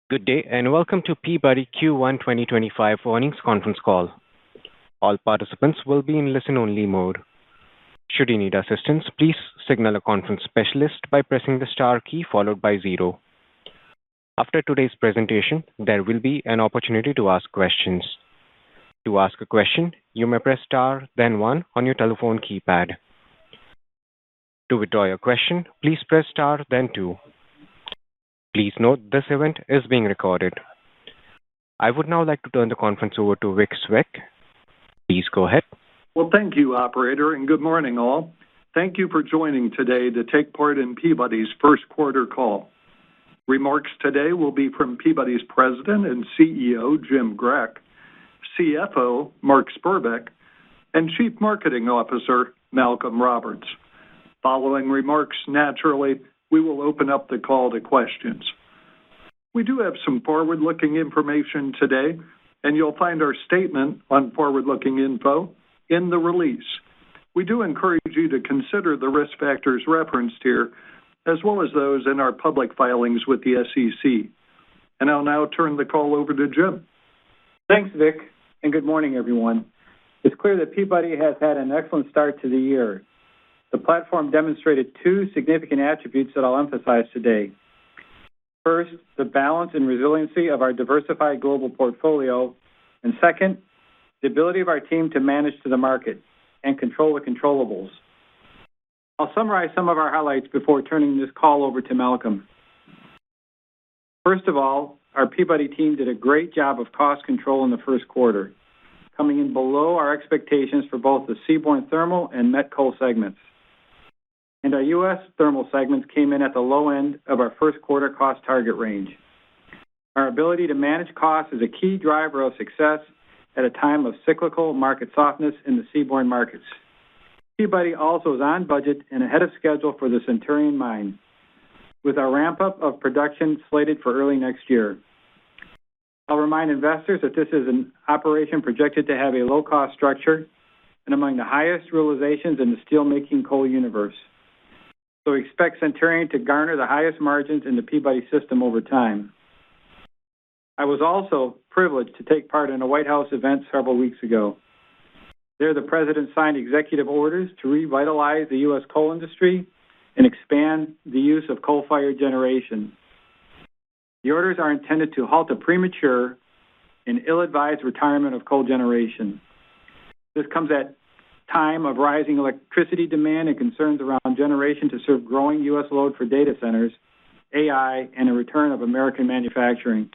Good day, and welcome to Peabody Q1 2025 earnings conference call. All participants will be in listen-only mode. Should you need assistance, please signal a conference specialist by pressing the star key followed by 0. After today's presentation, there will be an opportunity to ask questions. To ask a question, you may press star, then 1 on your telephone keypad. To withdraw your question, please press star, then 2. Please note this event is being recorded. I would now like to turn the conference over to Vic Swick. Please go ahead. Well, thank you, Operator, and good morning, all. Thank you for joining today to take part in Peabody's first quarter call. Remarks today will be from Peabody's President and CEO, Jim Grech, CFO, Mark Spurbeck, and Chief Marketing Officer, Malcolm Roberts. Following remarks, naturally, we will open up the call to questions. We do have some forward-looking information today, and you'll find our statement on forward-looking info in the release. We do encourage you to consider the risk factors referenced here, as well as those in our public filings with the SEC. And I'll now turn the call over to Jim. Thanks, Vic, and good morning, everyone. It's clear that Peabody has had an excellent start to the year. The platform demonstrated two significant attributes that I'll emphasize today. First, the balance and resiliency of our diversified global portfolio, and second, the ability of our team to manage to the market and control the controllables. I'll summarize some of our highlights before turning this call over to Malcolm. First of all, our Peabody team did a great job of cost control in the first quarter, coming in below our expectations for both the Seaborne Thermal and Met Coal segments. And our U.S. thermal segments came in at the low end of our first quarter cost target range. Our ability to manage costs is a key driver of success at a time of cyclical market softness in the seaborne markets. Peabody also is on budget and ahead of schedule for the Centurion mine, with our ramp-up of production slated for early next year. I'll remind investors that this is an operation projected to have a low-cost structure and among the highest realizations in the steel-making coal universe. So we expect Centurion to garner the highest margins in the Peabody system over time. I was also privileged to take part in a White House event several weeks ago. There, the President signed executive orders to revitalize the U.S. coal industry and expand the use of coal-fired generation. The orders are intended to halt a premature and ill-advised retirement of coal generation. This comes at time of rising electricity demand and concerns around generation to serve growing U.S. load for data centers, AI, and a return of American manufacturing.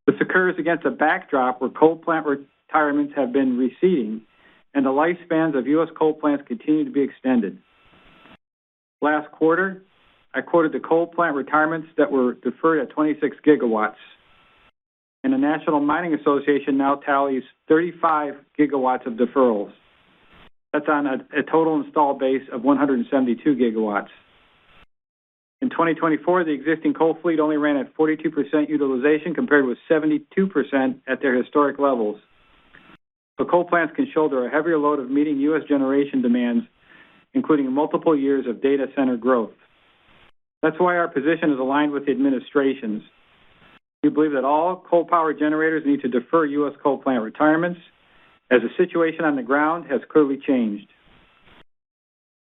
This occurs against a backdrop where coal plant retirements have been receding and the lifespans of U.S. coal plants continue to be extended. Last quarter, I quoted the coal plant retirements that were deferred at 26 gigawatts, and the National Mining Association now tallies 35 gigawatts of deferrals. That's on a total installed base of 172 gigawatts. In 2024, the existing coal fleet only ran at 42% utilization compared with 72% at their historic levels. So coal plants can shoulder a heavier load of meeting U.S. generation demands, including multiple years of data center growth. That's why our position is aligned with the administration's. We believe that all coal power generators need to defer U.S. coal plant retirements, as the situation on the ground has clearly changed.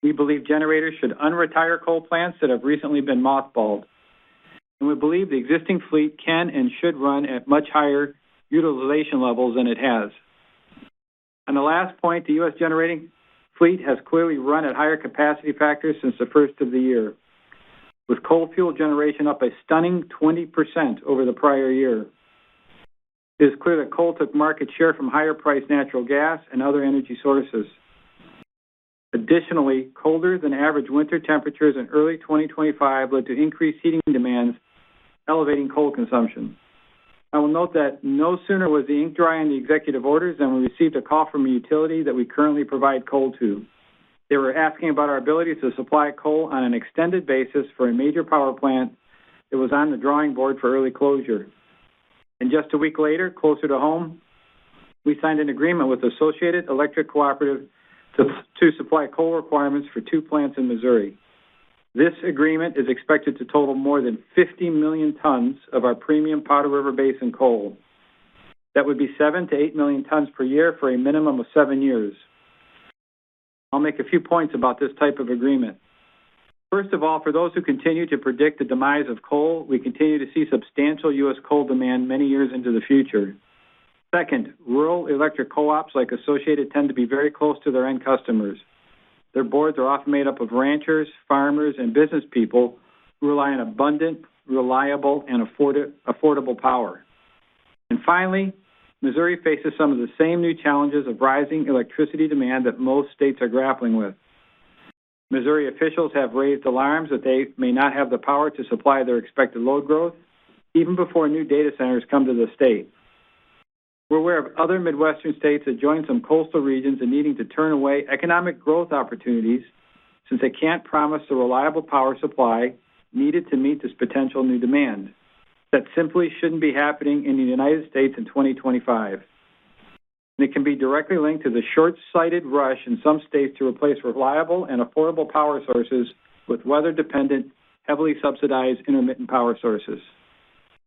We believe generators should unretire coal plants that have recently been mothballed, and we believe the existing fleet can and should run at much higher utilization levels than it has. On the last point, the U.S. generating fleet has clearly run at higher capacity factors since the first of the year, with coal fuel generation up a stunning 20% over the prior year. It is clear that coal took market share from higher-priced natural gas and other energy sources. Additionally, colder than average winter temperatures in early 2025 led to increased heating demands, elevating coal consumption. I will note that no sooner was the ink dry on the executive orders than we received a call from a utility that we currently provide coal to. They were asking about our ability to supply coal on an extended basis for a major power plant that was on the drawing board for early closure. And just a week later, closer to home, we signed an agreement with Associated Electric Cooperative to supply coal requirements for 2 plants in Missouri. This agreement is expected to total more than 50 million tons of our premium Powder River Basin coal. That would be 7 to 8 million tons per year for a minimum of 7 years. I'll make a few points about this type of agreement. First of all, for those who continue to predict the demise of coal, we continue to see substantial U.S. coal demand many years into the future. Second, rural electric co-ops like Associated tend to be very close to their end customers. Their boards are often made up of ranchers, farmers, and business people who rely on abundant, reliable, and affordable power. And finally, Missouri faces some of the same new challenges of rising electricity demand that most states are grappling with. Missouri officials have raised alarms that they may not have the power to supply their expected load growth, even before new data centers come to the state. We're aware of other Midwestern states that join some coastal regions in needing to turn away economic growth opportunities since they can't promise the reliable power supply needed to meet this potential new demand. That simply shouldn't be happening in the United States in 2025. And it can be directly linked to the short-sighted rush in some states to replace reliable and affordable power sources with weather-dependent, heavily subsidized intermittent power sources.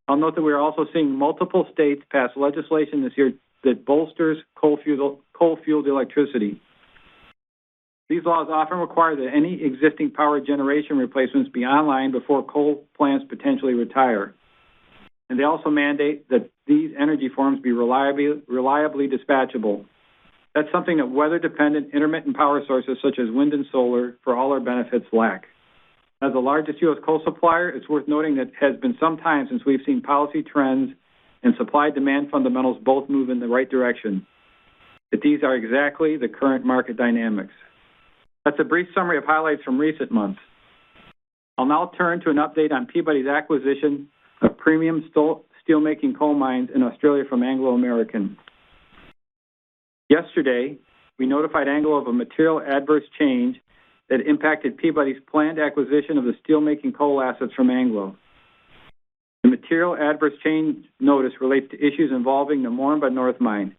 I'll note that we are also seeing multiple states pass legislation this year that bolsters coal-fueled electricity. These laws often require that any existing power generation replacements be online before coal plants potentially retire. And they also mandate that these energy forms be reliably dispatchable. That's something that weather-dependent intermittent power sources such as wind and solar, for all our benefits, lack. As the largest U.S. coal supplier, it's worth noting that it has been some time since we've seen policy trends and supply-demand fundamentals both move in the right direction. But these are exactly the current market dynamics. That's a brief summary of highlights from recent months. I'll now turn to an update on Peabody's acquisition of premium steelmaking coal mines in Australia from Anglo American. Yesterday, we notified Anglo of a material adverse change that impacted Peabody's planned acquisition of the steelmaking coal assets from Anglo. The material adverse change notice relates to issues involving the Moranbah North mine,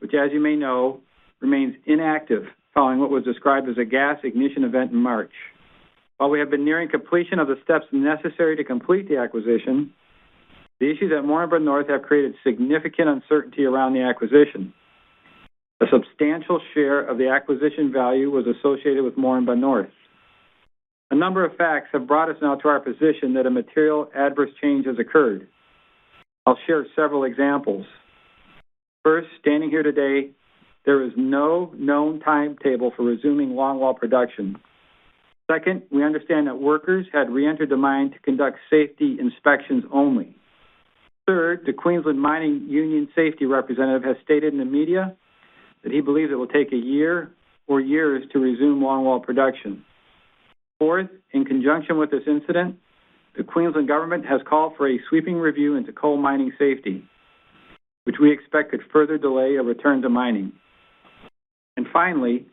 which, as you may know, remains inactive following what was described as a gas ignition event in March. While we have been nearing completion of the steps necessary to complete the acquisition, the issues at Moranbah North have created significant uncertainty around the acquisition. A substantial share of the acquisition value was associated with Moranbah North. A number of facts have brought us now to our position that a material adverse change has occurred. I'll share several examples. First, standing here today, there is no known timetable for resuming longwall production. Second, we understand that workers had re-entered the mine to conduct safety inspections only. Third, the Queensland Mining Union safety representative has stated in the media that he believes it will take a year or years to resume longwall production. Fourth, in conjunction with this incident, the Queensland government has called for a sweeping review into coal mining safety, which we expect could further delay a return to mining. And finally,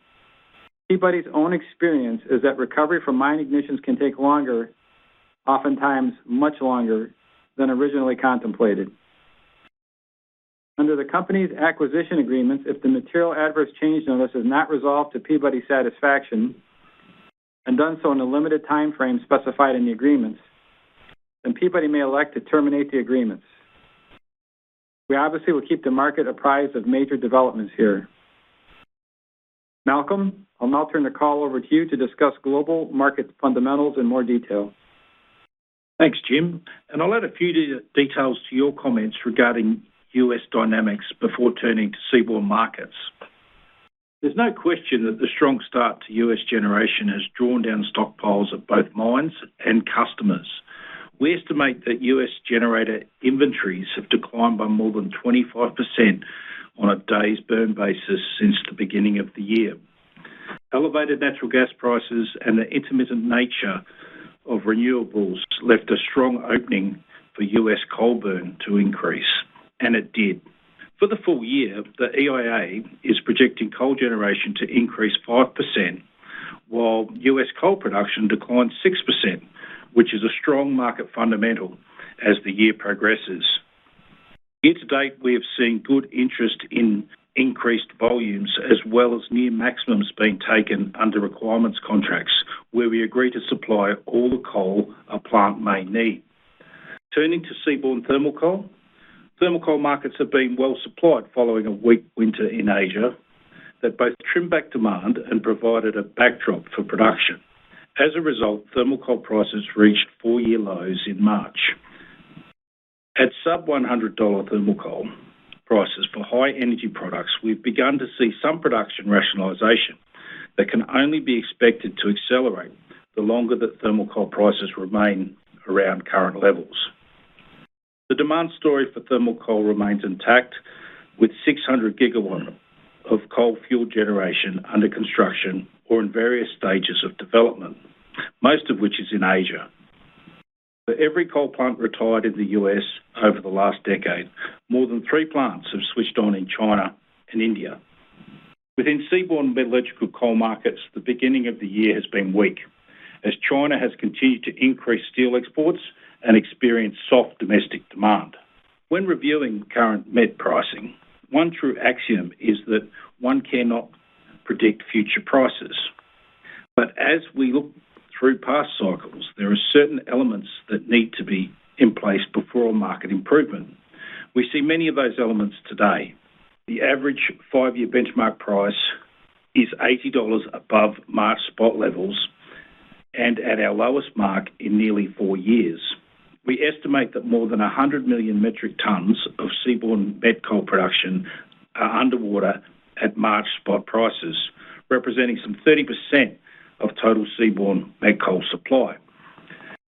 Peabody's own experience is that recovery from mine ignitions can take longer, oftentimes much longer, than originally contemplated. Under the company's acquisition agreements, if the material adverse change notice is not resolved to Peabody's satisfaction and done so in a limited time frame specified in the agreements, then Peabody may elect to terminate the agreements. We obviously will keep the market apprised of major developments here. Malcolm, I'll now turn the call over to you to discuss global market fundamentals in more detail. Thanks, Jim. And I'll add a few details to your comments regarding U.S. dynamics before turning to seaborne markets. There's no question that the strong start to U.S. generation has drawn down stockpiles at both mines and customers. We estimate that U.S. generator inventories have declined by more than 25% on a days burn basis since the beginning of the year. Elevated natural gas prices and the intermittent nature of renewables left a strong opening for U.S. coal burn to increase, and it did. For the full year, the EIA is projecting coal generation to increase 5%, while U.S. coal production declined 6%, which is a strong market fundamental as the year progresses. Year to date, we have seen good interest in increased volumes as well as near maximums being taken under requirements contracts where we agree to supply all the coal a plant may need. Turning to seaborne thermal coal markets have been well supplied following a weak winter in Asia that both trimmed back demand and provided a backdrop for production. As a result, thermal coal prices reached 4-year lows in March. At sub-$100 thermal coal prices for high energy products, we've begun to see some production rationalisation that can only be expected to accelerate the longer that thermal coal prices remain around current levels. The demand story for thermal coal remains intact, with 600 gigawatt of coal-fueled generation under construction or in various stages of development, most of which is in Asia. For every coal plant retired in the US over the last decade, more than 3 plants have switched on in China and India. Within seaborne metallurgical coal markets, the beginning of the year has been weak, as China has continued to increase steel exports and experience soft domestic demand. When reviewing current met pricing, one true axiom is that one cannot predict future prices. But as we look through past cycles, there are certain elements that need to be in place before a market improvement. We see many of those elements today. The average 5-year benchmark price is $80 above March spot levels and at our lowest mark in nearly 4 years. We estimate that more than 100 million metric tonnes of seaborne met coal production are underwater at March spot prices, representing some 30% of total seaborne met coal supply.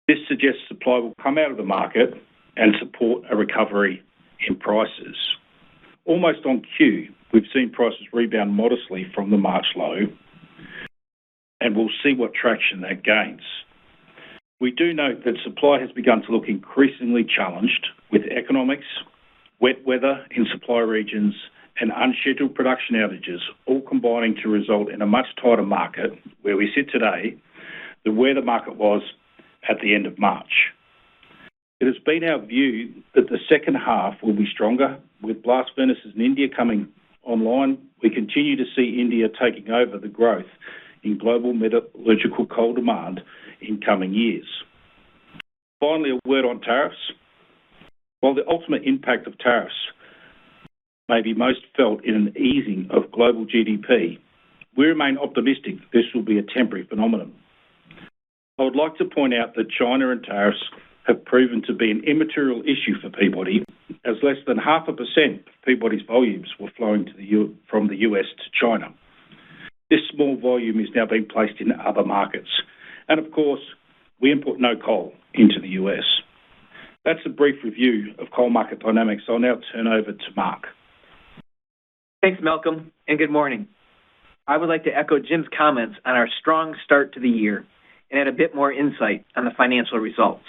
This suggests supply will come out of the market and support a recovery in prices. Almost on cue, we've seen prices rebound modestly from the March low, and we'll see what traction that gains. We do note that supply has begun to look increasingly challenged, with economics, wet weather in supply regions, and unscheduled production outages all combining to result in a much tighter market where we sit today than where the market was at the end of March. It has been our view that the second half will be stronger. With blast furnaces in India coming online, we continue to see India taking over the growth in global metallurgical coal demand in coming years. Finally, a word on tariffs. While the ultimate impact of tariffs may be most felt in an easing of global GDP, we remain optimistic that this will be a temporary phenomenon. I would like to point out that China and tariffs have proven to be an immaterial issue for Peabody, as less than 0.5% of Peabody's volumes were flowing from the US to China. This small volume is now being placed in other markets. And of course, we import no coal into the US. That's a brief review of coal market dynamics. I'll now turn over to Mark. Thanks, Malcolm, and good morning. I would like to echo Jim's comments on our strong start to the year and add a bit more insight on the financial results.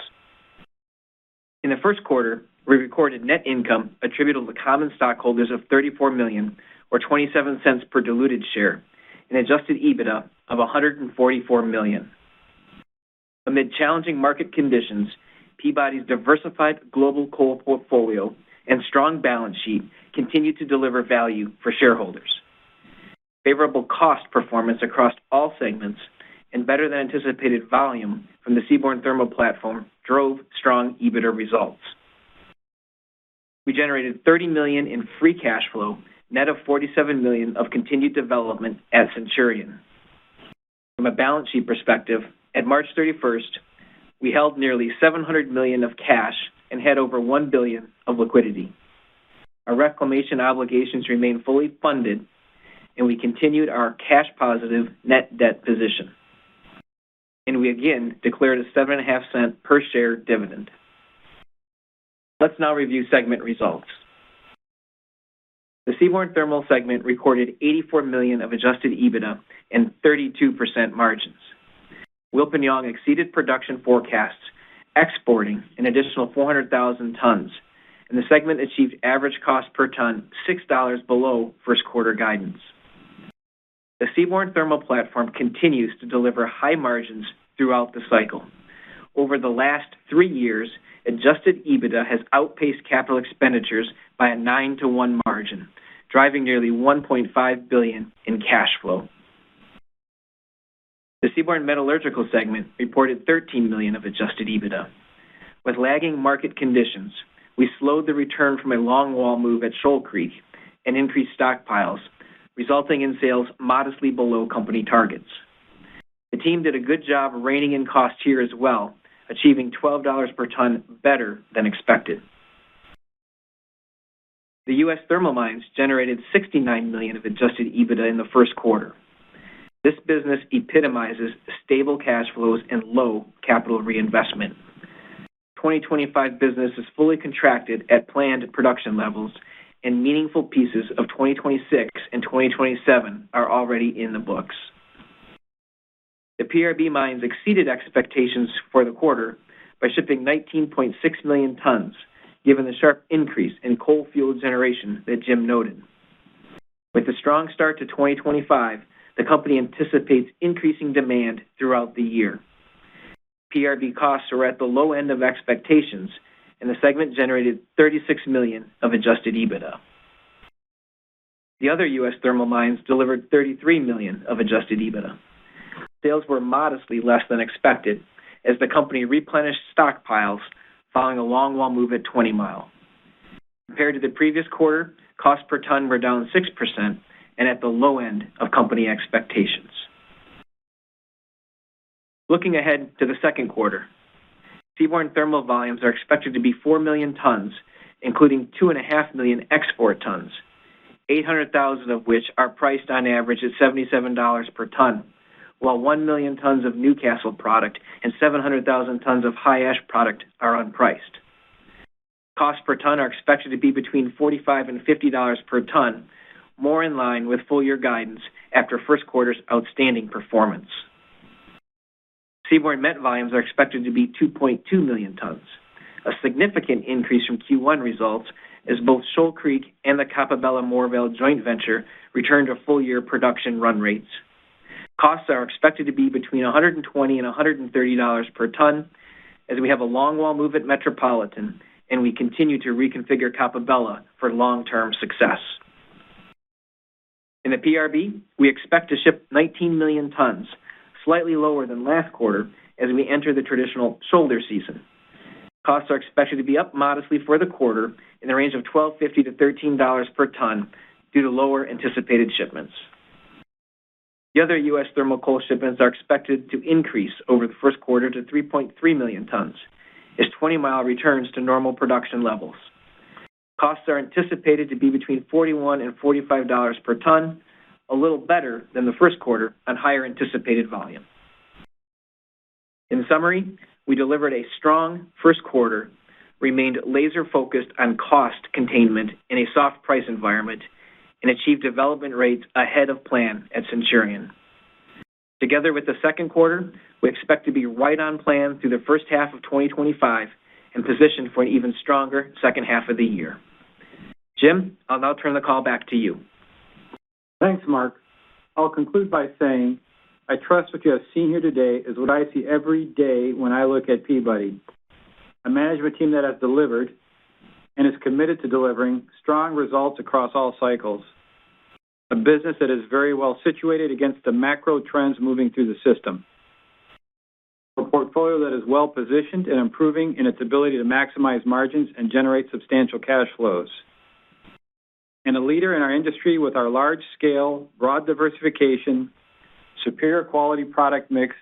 In the first quarter, we recorded net income attributable to common stockholders of $34 million, or 27 cents per diluted share, and adjusted EBITDA of $144 million. Amid challenging market conditions, Peabody's diversified global coal portfolio and strong balance sheet continue to deliver value for shareholders. Favorable cost performance across all segments and better than anticipated volume from the Seaborne Thermal platform drove strong EBITDA results. We generated $30 million in free cash flow, net of $47 million of continued development at Centurion. From a balance sheet perspective, at March 31st, we held nearly $700 million of cash and had over $1 billion of liquidity. Our reclamation obligations remain fully funded, and we continued our cash-positive net debt position. And we again declared a 7.5-cent per share dividend. Let's now review segment results. The Seaborne Thermal segment recorded $84 million of adjusted EBITDA and 32% margins. Wilpinjong exceeded production forecasts, exporting an additional 400,000 tons, and the segment achieved average cost per ton $6 below first quarter guidance. The Seaborne Thermal platform continues to deliver high margins throughout the cycle. Over the last 3 years, adjusted EBITDA has outpaced capital expenditures by a 9-to-1 margin, driving nearly $1.5 billion in cash flow. The Seaborne Metallurgical segment reported $13 million of adjusted EBITDA. With lagging market conditions, we slowed the return from a longwall move at Shoal Creek and increased stockpiles, resulting in sales modestly below company targets. The team did a good job reining in costs here as well, achieving $12 per ton better than expected. The U.S. thermal mines generated $69 million of adjusted EBITDA in the first quarter. This business epitomizes stable cash flows and low capital reinvestment. 2025 business is fully contracted at planned production levels, and meaningful pieces of 2026 and 2027 are already in the books. The PRB mines exceeded expectations for the quarter by shipping 19.6 million tons, given the sharp increase in coal-fueled generation that Jim noted. With a strong start to 2025, the company anticipates increasing demand throughout the year. PRB costs are at the low end of expectations, and the segment generated $36 million of adjusted EBITDA. The other U.S. thermal mines delivered $33 million of adjusted EBITDA. Sales were modestly less than expected as the company replenished stockpiles following a longwall move at 20 Mile. Compared to the previous quarter, costs per ton were down 6% and at the low end of company expectations. Looking ahead to the second quarter, Seaborne Thermal volumes are expected to be 4 million tons, including 2.5 million export tons, 800,000 of which are priced on average at $77 per ton, while 1 million tons of Newcastle product and 700,000 tons of high ash product are unpriced. Costs per ton are expected to be between $45 and $50 per ton, more in line with full-year guidance after first quarter's outstanding performance. Seaborne Met volumes are expected to be 2.2 million tons, a significant increase from Q1 results as both Shoal Creek and the Coppabella-Moorvale joint venture return to full-year production run rates. Costs are expected to be between $120 and $130 per ton as we have a longwall move at Metropolitan and we continue to reconfigure Coppabella for long-term success. In the PRB, we expect to ship 19 million tons, slightly lower than last quarter as we enter the traditional shoulder season. Costs are expected to be up modestly for the quarter in the range of $12.50 to $13 per ton due to lower anticipated shipments. The other U.S. thermal coal shipments are expected to increase over the first quarter to 3.3 million tons as 20 Mile returns to normal production levels. Costs are anticipated to be between $41 and $45 per ton, a little better than the first quarter on higher anticipated volume. In summary, we delivered a strong first quarter, remained laser-focused on cost containment in a soft price environment, and achieved development rates ahead of plan at Centurion. Together with the second quarter, we expect to be right on plan through the first half of 2025 and positioned for an even stronger second half of the year. Jim, I'll now turn the call back to you. Thanks, Mark. I'll conclude by saying I trust what you have seen here today is what I see every day when I look at Peabody, a management team that has delivered and is committed to delivering strong results across all cycles, a business that is very well situated against the macro trends moving through the system, a portfolio that is well positioned and improving in its ability to maximize margins and generate substantial cash flows, and a leader in our industry with our large-scale, broad diversification, superior quality product mix,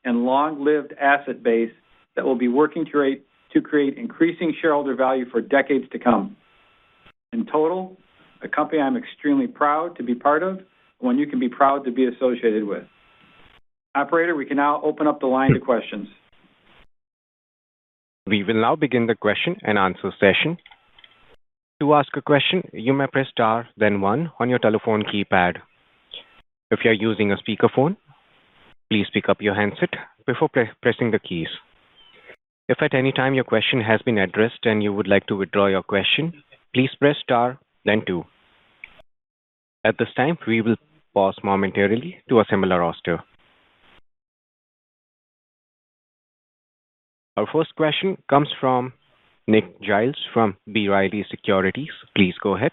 and long-lived asset base that will be working to create increasing shareholder value for decades to come. In total, a company I'm extremely proud to be part of, one you can be proud to be associated with. Operator, we can now open up the line to questions. We will now begin the question and answer session. To ask a question, you may press star, then one on your telephone keypad. If you are using a speakerphone, please pick up your handset before pressing the keys. If at any time your question has been addressed and you would like to withdraw your question, please press star, then two. At this time, we will pause momentarily to assemble our roster. Our first question comes from Nick Giles from B. Riley Securities. Please go ahead.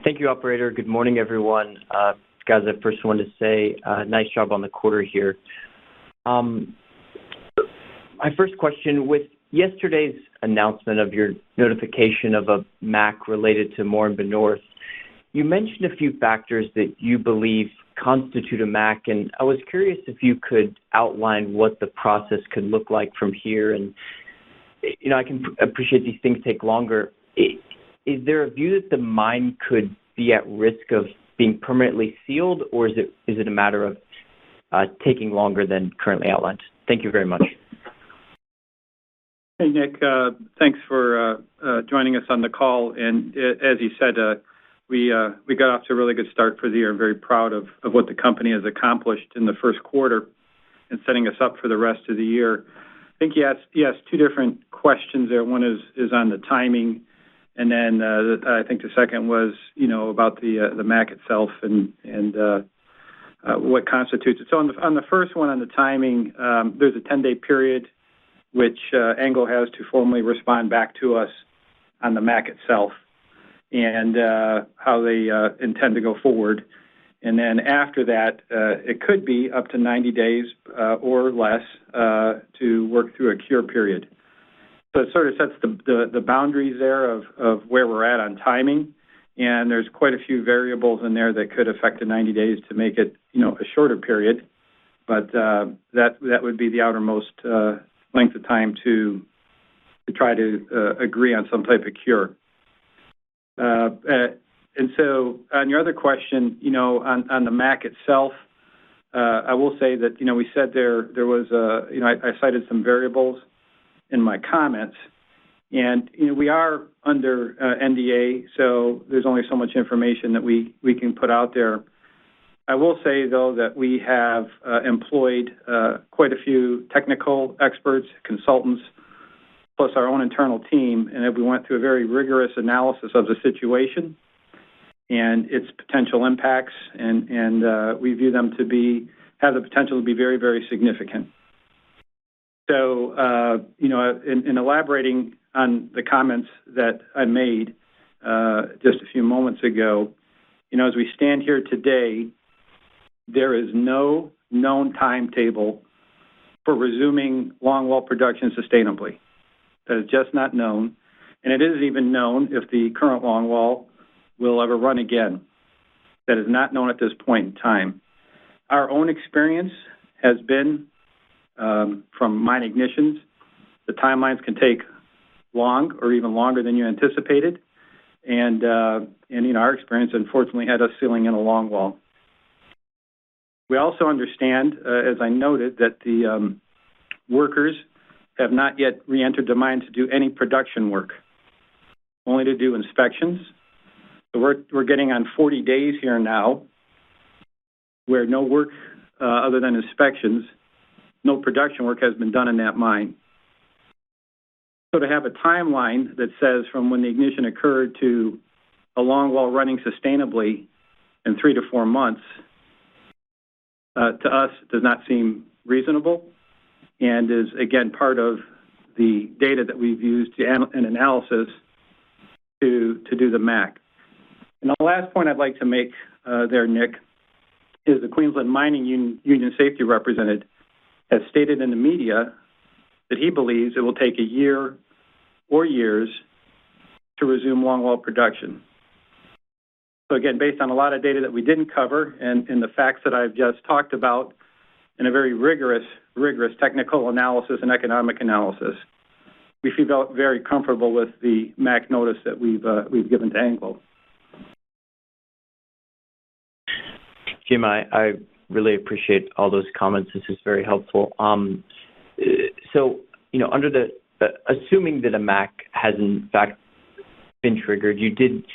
Thank you, operator. Good morning, everyone. Guys, I first want to say nice job on the quarter here. My first question, with yesterday's announcement of your notification of a MAC related to Moranbah North, you mentioned a few factors that you believe constitute a MAC, and I was curious if you could outline what the process could look like from here. And, I can appreciate these things take longer. Is there a view that the mine could be at risk of being permanently sealed, or is it a matter of taking longer than currently outlined? Thank you very much. Hey, Nick. Thanks for joining us on the call. And as you said, we got off to a really good start for the year. I'm very proud of what the company has accomplished in the first quarter and setting us up for the rest of the year. I think you asked two different questions there. One is on the timing, and then I think the second was, about the MAC itself and what constitutes it. So on the first one, on the timing, there's a 10-day period which Anglo has to formally respond back to us on the MAC itself and how they intend to go forward. And then after that, it could be up to 90 days or less to work through a cure period. So it sort of sets the boundaries there of where we're at on timing. And there's quite a few variables in there that could affect the 90 days to make it, a shorter period. But that would be the outermost length of time to try to agree on some type of cure. And so on your other question, on the MAC itself, I will say that, we said there was, I cited some variables in my comments. And, we are under NDA, so there's only so much information that we can put out there. I will say, though, that we have employed quite a few technical experts, consultants, plus our own internal team, and we went through a very rigorous analysis of the situation and its potential impacts, and we view them to have the potential to be very, very significant. So, in elaborating on the comments that I made just a few moments ago, as we stand here today, there is no known timetable for resuming longwall production sustainably. That is just not known, and it isn't even known if the current longwall will ever run again. That is not known at this point in time. Our own experience has been from mine ignitions. The timelines can take long or even longer than you anticipated, and our experience unfortunately had us sealing in a longwall. We also understand, as I noted, that the workers have not yet re-entered the mine to do any production work, only to do inspections. So we're getting on 40 days here now where no work other than inspections, no production work has been done in that mine. So to have a timeline that says from when the ignition occurred to a longwall running sustainably in 3 to 4 months, to us does not seem reasonable, and is, again, part of the data that we've used in analysis to do the MAC. And the last point I'd like to make there, Nick, is the Queensland Mining Union Safety Representative has stated in the media that he believes it will take a year or years to resume longwall production. So again, based on a lot of data that we didn't cover and the facts that I've just talked about, in a very rigorous technical analysis and economic analysis, we feel very comfortable with the MAC notice that we've given to Anglo. Jim, I really appreciate all those comments. This is very helpful. So, under assuming that a MAC has in fact been triggered, you did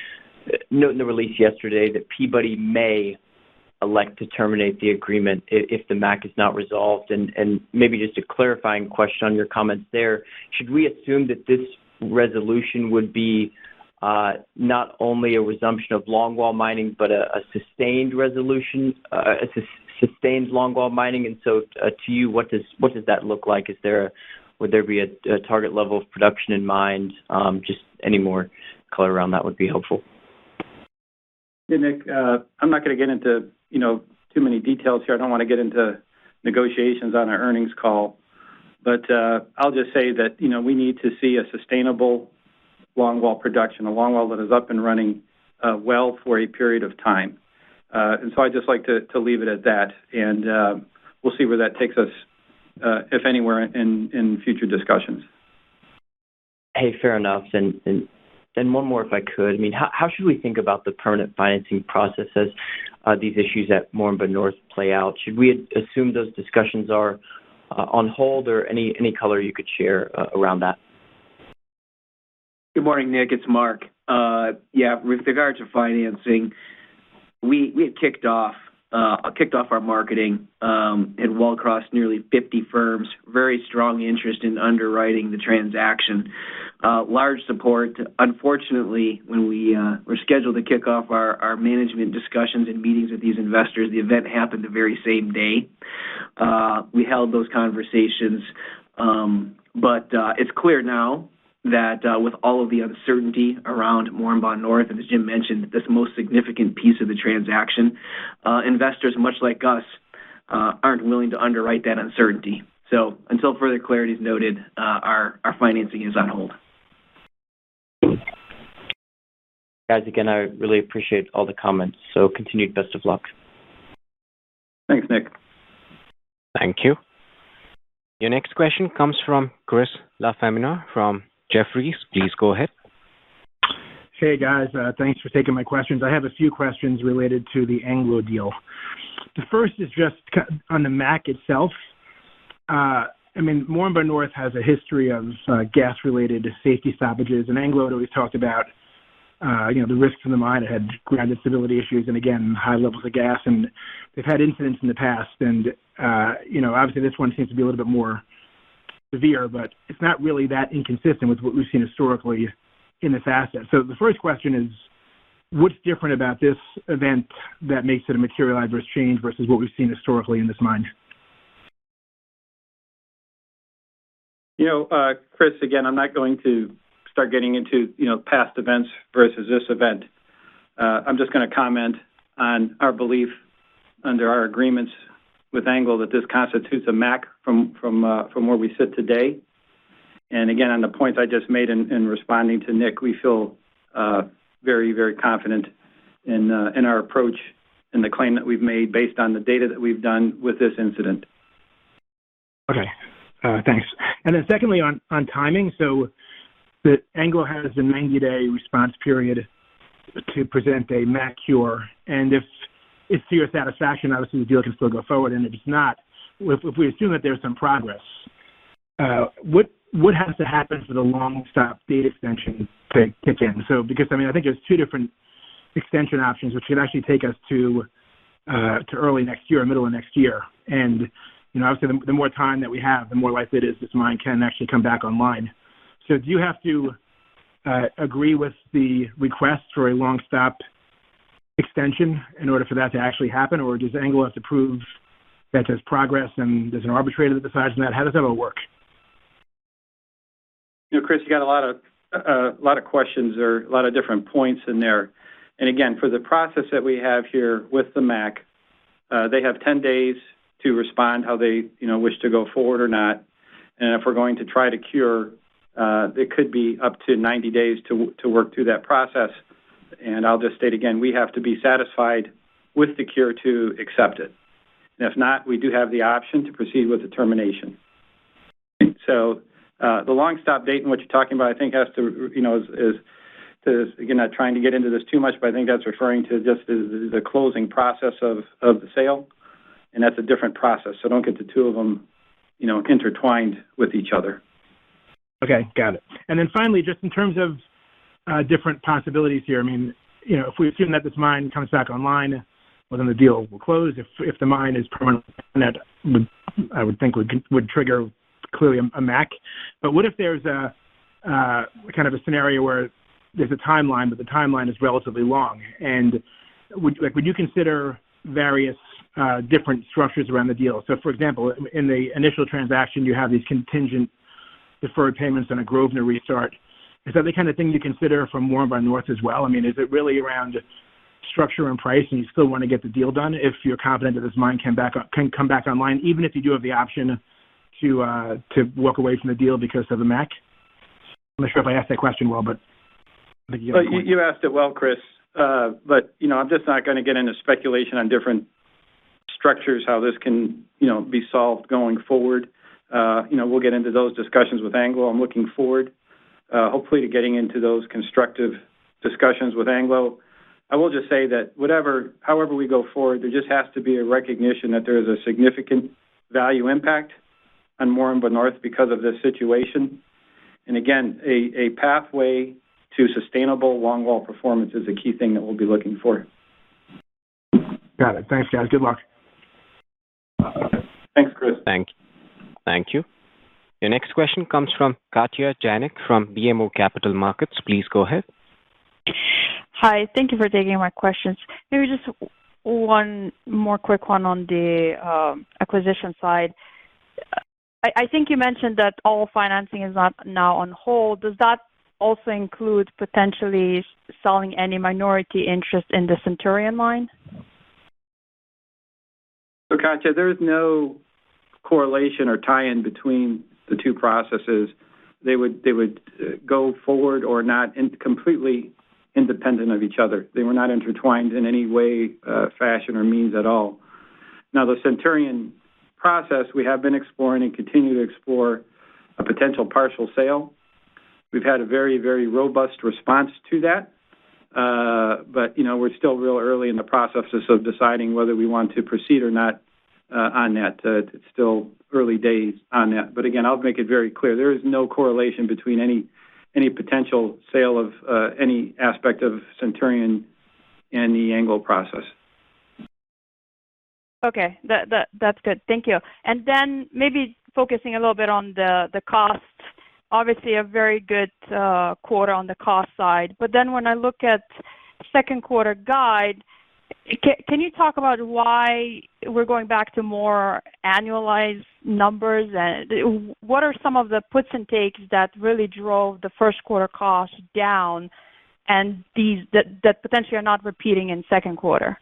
note in the release yesterday that Peabody may elect to terminate the agreement if the MAC is not resolved. And maybe just a clarifying question on your comments there. Should we assume that this resolution would be not only a resumption of longwall mining, but a sustained resolution, sustained longwall mining? And so to you, what does that look like? Would there be a target level of production in mind? Just any more color around that would be helpful. Yeah, Nick, I'm not going to get into, too many details here. I don't want to get into negotiations on our earnings call. But I'll just say that, we need to see a sustainable longwall production, a longwall that is up and running well for a period of time. And so I'd just like to leave it at that. And we'll see where that takes us, if anywhere, in future discussions. Hey, fair enough. And one more, if I could. I mean, how should we think about the permanent financing process as these issues at Moranbah North play out? Should we assume those discussions are on hold, or any color you could share around that? Good morning, Nick. It's Mark. With regard to financing, we had kicked off our marketing and well across nearly 50 firms. Very strong interest in underwriting the transaction. Large support. Unfortunately, when we were scheduled to kick off our management discussions and meetings with these investors, the event happened the very same day. We held those conversations, but it's clear now that with all of the uncertainty around Moranbah North, and as Jim mentioned, this most significant piece of the transaction, investors, much like us, aren't willing to underwrite that uncertainty. So until further clarity is noted, our financing is on hold. Guys, again, I really appreciate all the comments. So continued best of luck. Thanks, Nick. Thank you. Your next question comes from Chris LaFemina from Jefferies. Please go ahead. Hey, guys. Thanks for taking my questions. I have a few questions related to the Anglo deal. The first is just on the MAC itself. Moranbah North has a history of gas-related safety stoppages, and Anglo had always talked about the risks in the mine. It had grounded stability issues and, again, high levels of gas, and they've had incidents in the past. And, obviously this one seems to be a little bit more severe, but it's not really that inconsistent with what we've seen historically in this asset. So the first question is, what's different about this event that makes it a material adverse change versus what we've seen historically in this mine? Chris, again, I'm not going to start getting into, past events versus this event. I'm just going to comment on our belief under our agreements with Anglo that this constitutes a MAC from where we sit today. And again, on the points I just made in responding to Nick, we feel very, very confident in our approach and the claim that we've made based on the data that we've done with this incident. Okay, thanks. And then secondly, on timing, so the Anglo has a 90-day response period to present a MAC cure, and if it's to your satisfaction, obviously the deal can still go forward, and if it's not, if we assume that there's some progress, what has to happen for the long stop date extension to kick in? So because, I think there's two different extension options, which could actually take us to early next year, or middle of next year. And, obviously the more time that we have, the more likely it is this mine can actually come back online. So do you have to agree with the request for a long stop extension in order for that to actually happen, or does Anglo have to prove that there's progress and there's an arbitrator that decides on that? How does that all work? Chris, you got a lot of questions or a lot of different points in there. And again, for the process that we have here with the MAC, they have 10 days to respond how they wish to go forward or not. And if we're going to try to cure, it could be up to 90 days to work through that process. And I'll just state again, we have to be satisfied with the cure to accept it. And if not, we do have the option to proceed with the termination. So the long stop date and what you're talking about, I think has to, is again, not trying to get into this too much, but I think that's referring to just the closing process of the sale. And that's a different process. So don't get the two of them, intertwined with each other. Okay, got it. And then finally, just in terms of different possibilities here, if we assume that this mine comes back online, well, then the deal will close. If the mine is permanent, that I would think would trigger clearly a MAC. But what if there's a kind of a scenario where there's a timeline, but the timeline is relatively long? And would you consider various different structures around the deal? So, for example, in the initial transaction, you have these contingent deferred payments on a Grosvenor restart. Is that the kind of thing you consider from Moranbah North as well? Is it really around structure and price, and you still want to get the deal done if you're confident that this mine can come back online, even if you do have the option to walk away from the deal because of the MAC? I'm not sure if I asked that question well, but I think you asked it well, Chris. But I'm just not going to get into speculation on different structures, how this can be solved going forward. We'll get into those discussions with Anglo. I'm looking forward, hopefully, to getting into those constructive discussions with Anglo. I will just say that however we go forward, there just has to be a recognition that there is a significant value impact on Moranbah North because of this situation. And again, a pathway to sustainable longwall performance is a key thing that we'll be looking for. Got it. Thanks, guys. Good luck. Thanks, Chris. Thank you. Your next question comes from Katja Janik from BMO Capital Markets. Please go ahead. Hi. Thank you for taking my questions. Maybe just one more quick one on the acquisition side. I think you mentioned that all financing is not now on hold. Does that also include potentially selling any minority interest in the Centurion mine? So, Katja, there is no correlation or tie-in between the two processes. They would go forward or not, completely independent of each other. They were not intertwined in any way, fashion, or means at all. Now, the Centurion process, we have been exploring and continue to explore a potential partial sale. We've had a very, very robust response to that, but we're still real early in the process of deciding whether we want to proceed or not on that. It's still early days on that. But again, I'll make it very clear: there is no correlation between any potential sale of any aspect of Centurion and the Anglo process. Okay, that's good. Thank you. And then maybe focusing a little bit on the costs. Obviously, a very good quarter on the cost side. But then when I look at second quarter guide, can you talk about why we're going back to more annualized numbers? And what are some of the puts and takes that really drove the first quarter costs down and these that potentially are not repeating in second quarter?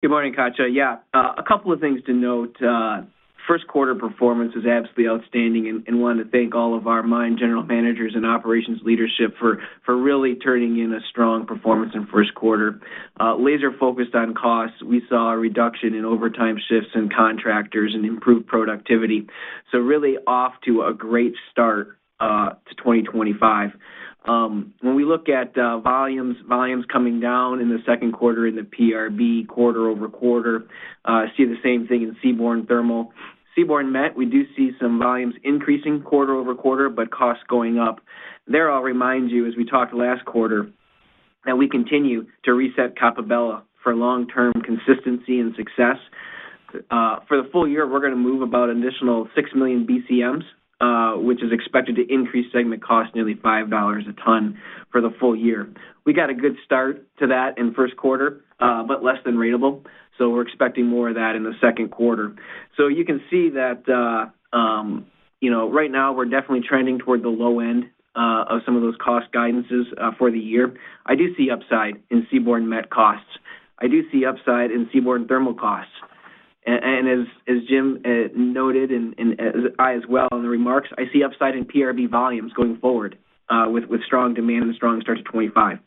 Good morning, Katja. Yeah, a couple of things to note. First quarter performance is absolutely outstanding, and wanted to thank all of our mine general managers and operations leadership for really turning in a strong performance in first quarter. Laser focused on costs, we saw a reduction in overtime shifts and contractors and improved productivity. So really off to a great start to 2025. When we look at volumes coming down in the second quarter in the PRB quarter over quarter, see the same thing in Seaborne Thermal. Seaborne Met, we do see some volumes increasing quarter over quarter, but costs going up. There, I'll remind you, as we talked last quarter, that we continue to reset Capabella for long-term consistency and success. For the full year, we're going to move about an additional 6 million BCMs, which is expected to increase segment cost nearly $5 a ton for the full year. We got a good start to that in first quarter, but less than ratable. So we're expecting more of that in the second quarter. So you can see that, right now we're definitely trending toward the low end of some of those cost guidances for the year. I do see upside in Seaborne Met costs. I do see upside in Seaborne Thermal costs. And as Jim noted, and as I as well in the remarks, I see upside in PRB volumes going forward with strong demand and a strong start to 25.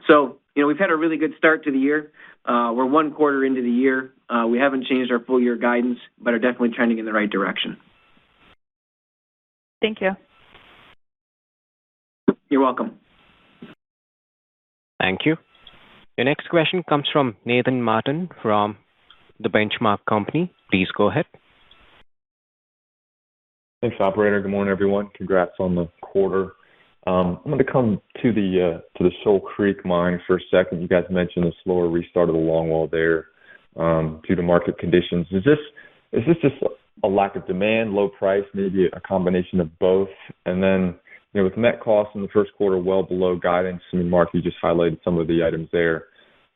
So, we've had a really good start to the year. We're one quarter into the year. We haven't changed our full year guidance, but are definitely trending in the right direction. Thank you. You're welcome. Thank you. Your next question comes from Nathan Martin from The Benchmark Company. Please go ahead. Thanks, operator. Good morning, everyone. Congrats on the quarter. I'm going to come to the Shoal Creek mine for a second. You guys mentioned the slower restart of the longwall there due to market conditions. Is this just a lack of demand, low price, maybe a combination of both? And then, with net costs in the first quarter well below guidance, Mark, you just highlighted some of the items there.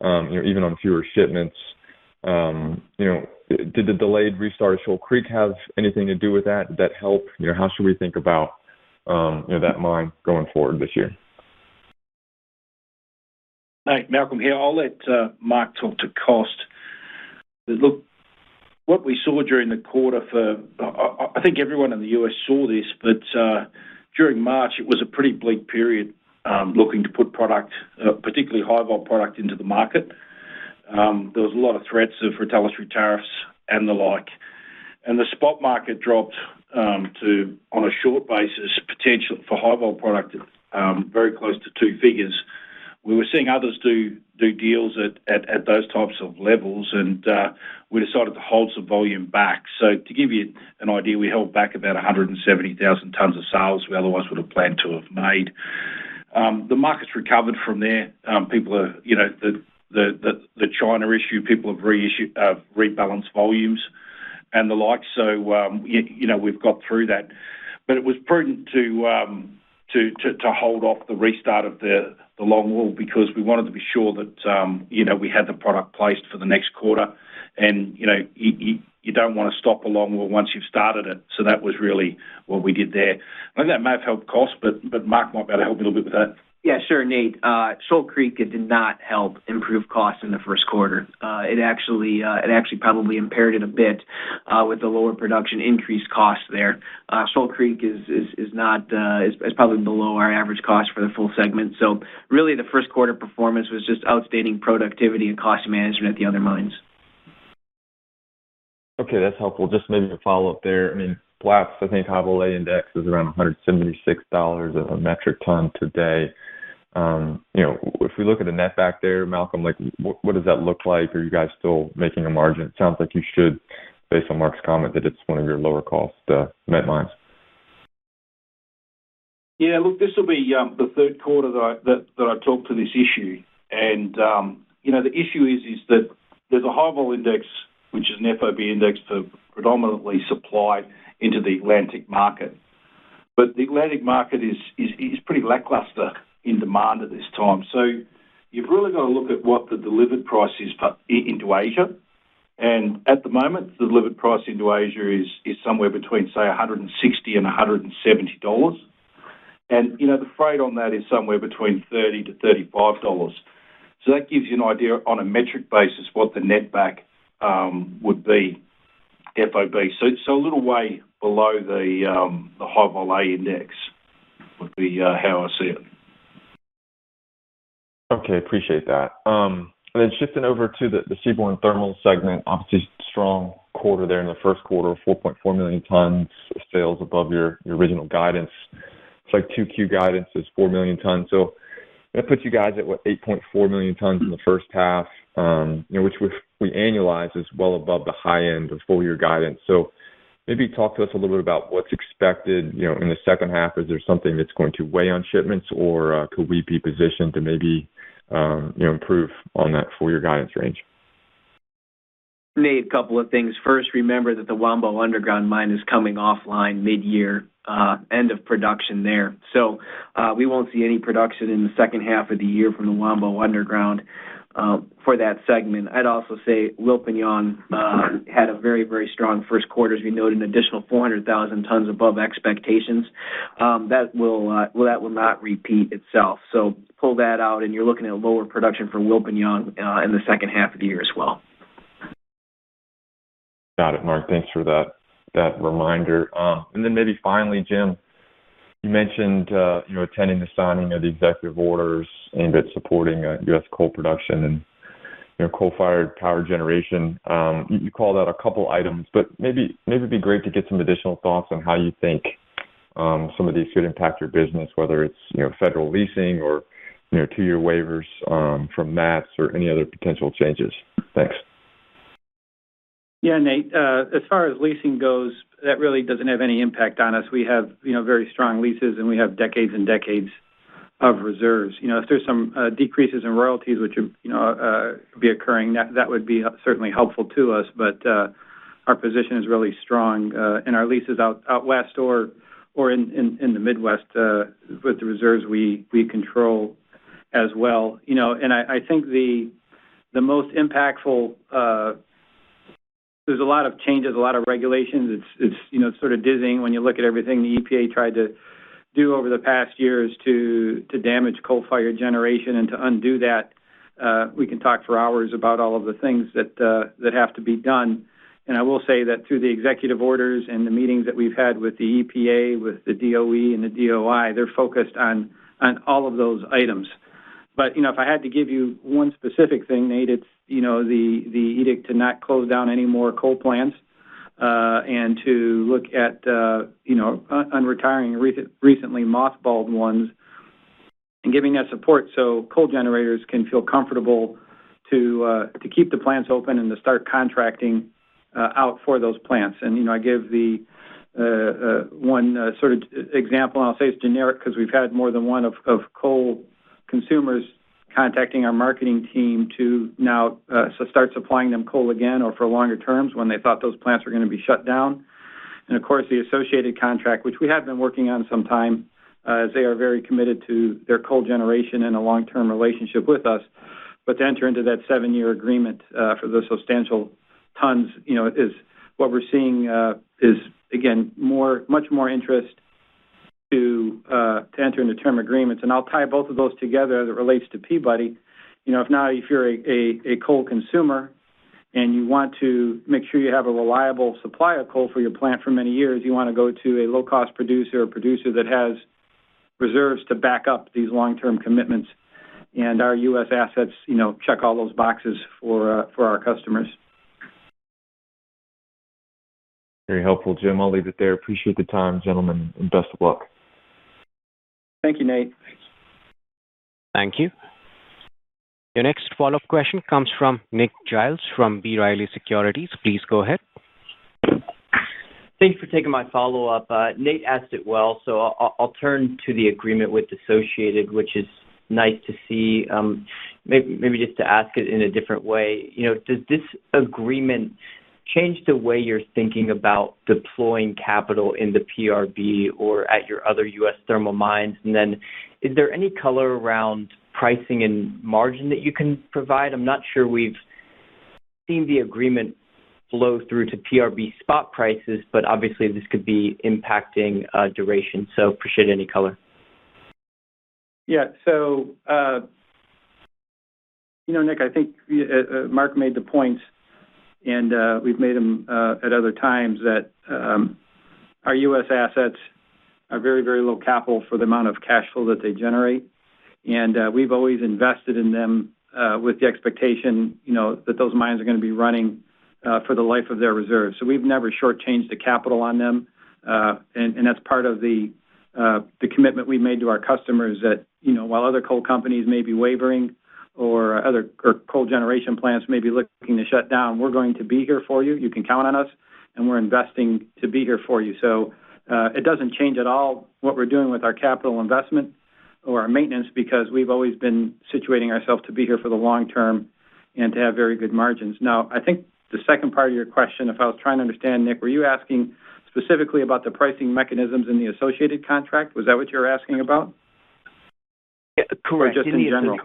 Even on fewer shipments. Did the delayed restart of Shoal Creek have anything to do with that? Did that help? How should we think about that mine going forward this year? Hey, Malcolm here. I'll let Mark talk to cost. Look, what we saw during the quarter I think everyone in the US saw this, but during March, it was a pretty bleak period looking to put product, particularly high-vol product, into the market. There was a lot of threats of retaliatory tariffs and the like. And the spot market dropped to, on a short basis, potential for high-vol product very close to two figures. We were seeing others do deals at those types of levels, and we decided to hold some volume back. So to give you an idea, we held back about 170,000 tonnes of sales we otherwise would have planned to have made. The market's recovered from there. People are, the China issue, people have rebalanced volumes and the like. So, we've got through that. But it was prudent to hold off the restart of the longwall because we wanted to be sure that, we had the product placed for the next quarter. And, you don't want to stop a longwall once you've started it. So that was really what we did there. I think that may have helped cost, but Mark might be able to help a little bit with that. Yeah, sure, Nate. Shoal Creek, it did not help improve costs in the first quarter. It actually probably impaired it a bit with the lower production, increased costs there. Shoal Creek is probably below our average cost for the full segment. So really, the first quarter performance was just outstanding productivity and cost management at the other mines. Okay, that's helpful. Just maybe a follow-up there. I mean, Platts, I think high-vol A index is around $176 a metric ton today. If we look at the net back there, Malcolm, what does that look like? Are you guys still making a margin? It sounds like you should, based on Mark's comment, that it's one of your lower cost met mines. Yeah, look, this will be the third quarter that I talked to this issue. And, the issue is that there's a high-vol index, which is an FOB index for predominantly supply into the Atlantic market. But the Atlantic market is pretty lackluster in demand at this time. So you've really got to look at what the delivered price is into Asia. And at the moment, the delivered price into Asia is somewhere between, say, $160 and $170. And, the freight on that is somewhere between $30 to $35. So that gives you an idea on a metric basis what the net back would be FOB. So a little way below the high-vol A index would be how I see it. Okay, appreciate that. And then shifting over to the Seaborne Thermal segment, obviously strong quarter there in the first quarter, 4.4 million tons of sales above your original guidance. It's like 2Q guidance is 4 million tons. So that puts you guys at, 8.4 million tons in the first half, which we annualize is well above the high end of full year guidance. So maybe talk to us a little bit about what's expected, in the second half. Is there something that's going to weigh on shipments, or could we be positioned to maybe, improve on that full year guidance range? Nate, a couple of things. First, remember that the Wambo underground mine is coming offline mid-year, end of production there. So we won't see any production in the second half of the year from the Wambo underground for that segment. I'd also say Wilpinjong had a very, very strong first quarter. As we noted, an additional 400,000 tons above expectations. That will not repeat itself. So pull that out, and you're looking at lower production for Wilpinjong in the second half of the year as well. Got it, Mark. Thanks for that reminder. And then maybe finally, Jim, you mentioned attending the signing of the executive orders aimed at supporting U.S. coal production and coal-fired power generation. You called out a couple items, but maybe it'd be great to get some additional thoughts on how you think some of these could impact your business, whether it's federal leasing or 2-year waivers from MATS or any other potential changes. Thanks. Yeah, Nate, as far as leasing goes, that really doesn't have any impact on us. We have, very strong leases, and we have decades and decades of reserves. If there's some decreases in royalties, which be occurring, that would be certainly helpful to us. But our position is really strong in our leases out west or in the Midwest with the reserves we control as well. And I think the most impactful. There's a lot of changes, a lot of regulations. It's sort of dizzying when you look at everything the EPA tried to do over the past years to damage coal-fired generation and to undo that. we can talk for hours about all of the things that have to be done. And I will say that through the executive orders and the meetings that we've had with the EPA, with the DOE and the DOI, they're focused on all of those items. But, if I had to give you one specific thing, Nate, it's, the edict to not close down any more coal plants and to look at, unretiring recently mothballed ones and giving that support so coal generators can feel comfortable to keep the plants open and to start contracting out for those plants. And, I give the one sort of example, and I'll say it's generic because we've had more than one of coal consumers contacting our marketing team to now start supplying them coal again or for longer terms when they thought those plants were going to be shut down. And, of course, the associated contract, which we have been working on some time, as they are very committed to their coal generation and a long-term relationship with us. But to enter into that 7-year agreement for the substantial tons, is what we're seeing is, again, much more interest to enter into term agreements. And I'll tie both of those together as it relates to Peabody. If you're a coal consumer and you want to make sure you have a reliable supply of coal for your plant for many years, you want to go to a low-cost producer, a producer that has reserves to back up these long-term commitments. And our U.S. assets, check all those boxes for our customers. Very helpful, Jim. I'll leave it there. Appreciate the time, gentlemen, and best of luck. Thank you, Nate. Thank you. Your next follow-up question comes from Nick Giles from B. Riley Securities. Please go ahead. Thanks for taking my follow-up. Nate asked it well, so I'll turn to the agreement with Associated, which is nice to see. Maybe just to ask it in a different way, does this agreement change the way you're thinking about deploying capital in the PRB or at your other U.S. thermal mines? And then is there any color around pricing and margin that you can provide? I'm not sure we've seen the agreement flow through to PRB spot prices, but obviously this could be impacting duration. So appreciate any color. Yeah. So, Nick, I think Mark made the points, and we've made them at other times, that our U.S. assets are very, very low capital for the amount of cash flow that they generate. And we've always invested in them with the expectation, that those mines are going to be running for the life of their reserves. So we've never shortchanged the capital on them. And that's part of the commitment we made to our customers that, while other coal companies may be wavering or coal generation plants may be looking to shut down, we're going to be here for you. You can count on us, and we're investing to be here for you. So it doesn't change at all what we're doing with our capital investment or our maintenance, because we've always been situating ourselves to be here for the long term and to have very good margins. Now, I think the second part of your question, if I was trying to understand, Nick, were you asking specifically about the pricing mechanisms in the associated contract? Was that what you were asking about? Yeah, correct. Or just in general?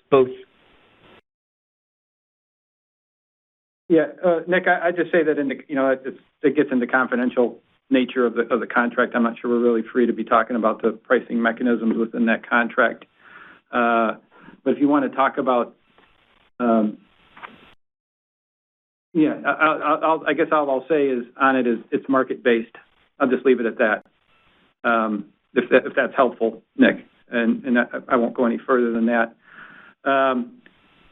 Both. Yeah, Nick, I just say that it gets into confidential nature of the contract. I'm not sure we're really free to be talking about the pricing mechanisms within that contract. But if you want to talk about, I guess all I'll say is on it is it's market based. I'll just leave it at that. If that's helpful, Nick, and I won't go any further than that. And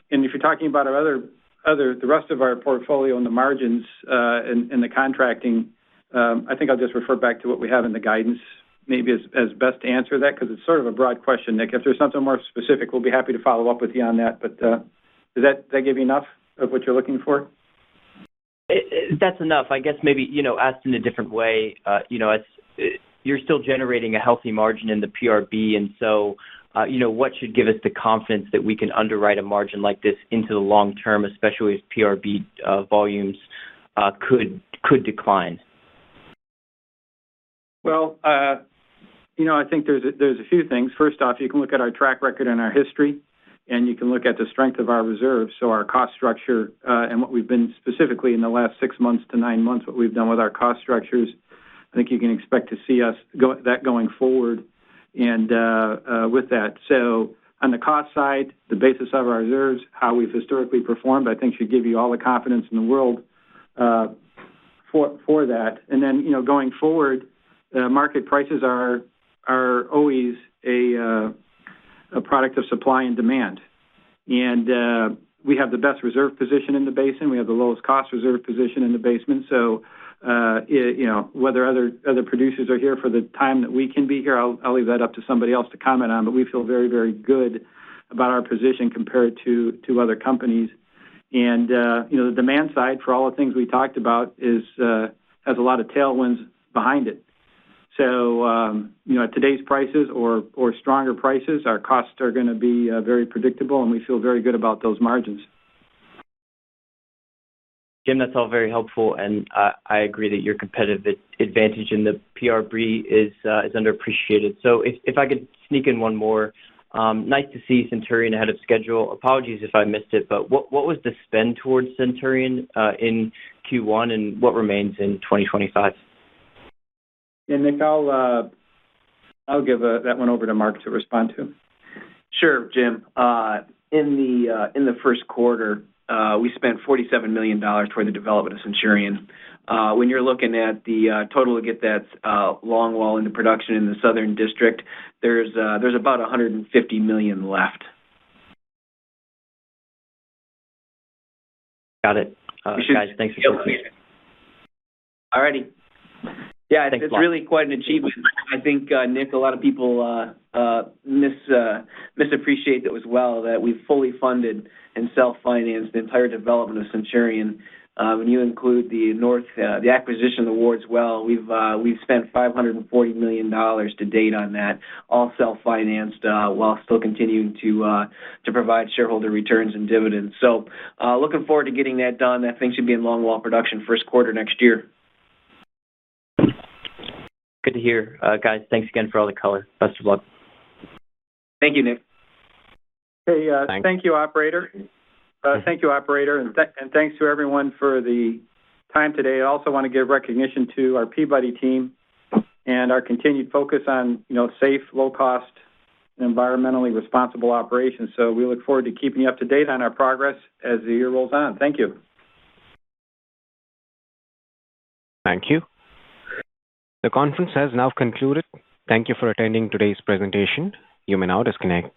if you're talking about our the rest of our portfolio and the margins and the contracting, I think I'll just refer back to what we have in the guidance, maybe as best to answer that, because it's sort of a broad question, Nick. If there's something more specific, we'll be happy to follow up with you on that. But does that give you enough of what you're looking for? That's enough. I guess maybe, asked in a different way, as you're still generating a healthy margin in the PRB. And so, what should give us the confidence that we can underwrite a margin like this into the long term, especially if PRB volumes could decline? Well, I think there's a few things. First off, you can look at our track record and our history, and you can look at the strength of our reserves, so our cost structure and what we've been specifically in the last 6 months to 9 months, what we've done with our cost structures. I think you can expect to see us going forward and with that. So on the cost side, the basis of our reserves, how we've historically performed, I think should give you all the confidence in the world for that. And then, going forward, market prices are always a product of supply and demand. And we have the best reserve position in the basin. We have the lowest cost reserve position in the basin. So, whether other producers are here for the time that we can be here, I'll leave that up to somebody else to comment on. But we feel very, very good about our position compared to other companies. And the demand side for all the things we talked about has a lot of tailwinds behind it. So, at today's prices or stronger prices, our costs are going to be very predictable, and we feel very good about those margins. Jim, that's all very helpful, and I agree that your competitive advantage in the PRB is underappreciated. So if I could sneak in one more, nice to see Centurion ahead of schedule. Apologies if I missed it, but what was the spend towards Centurion in Q1, and what remains in 2025? Yeah, Nick, I'll give that one over to Mark to respond to. Sure, Jim. In the first quarter, we spent $47 million toward the development of Centurion. When you're looking at the total to get that longwall into production in the Southern District, there's about $150 million left. Got it. Guys, thanks for listening. All righty. Yeah, Thanks it's really quite an achievement. I think, Nick, a lot of people misappreciate that as well, that we've fully funded and self-financed the entire development of Centurion. When you include the acquisition award as well, we've spent $540 million to date on that, all self-financed, while still continuing to provide shareholder returns and dividends. So, looking forward to getting that done. That thing should be in longwall production first quarter next year. Good to hear. Guys, thanks again for all the color. Best of luck. Thank you, Nick. Hey, thank you, operator. Thank you, operator, and thanks to everyone for the time today. I also want to give recognition to our Peabody team and our continued focus on, safe, low-cost, and environmentally responsible operations. So we look forward to keeping you up to date on our progress as the year rolls on. Thank you. Thank you. The conference has now concluded. Thank you for attending today's presentation. You may now disconnect.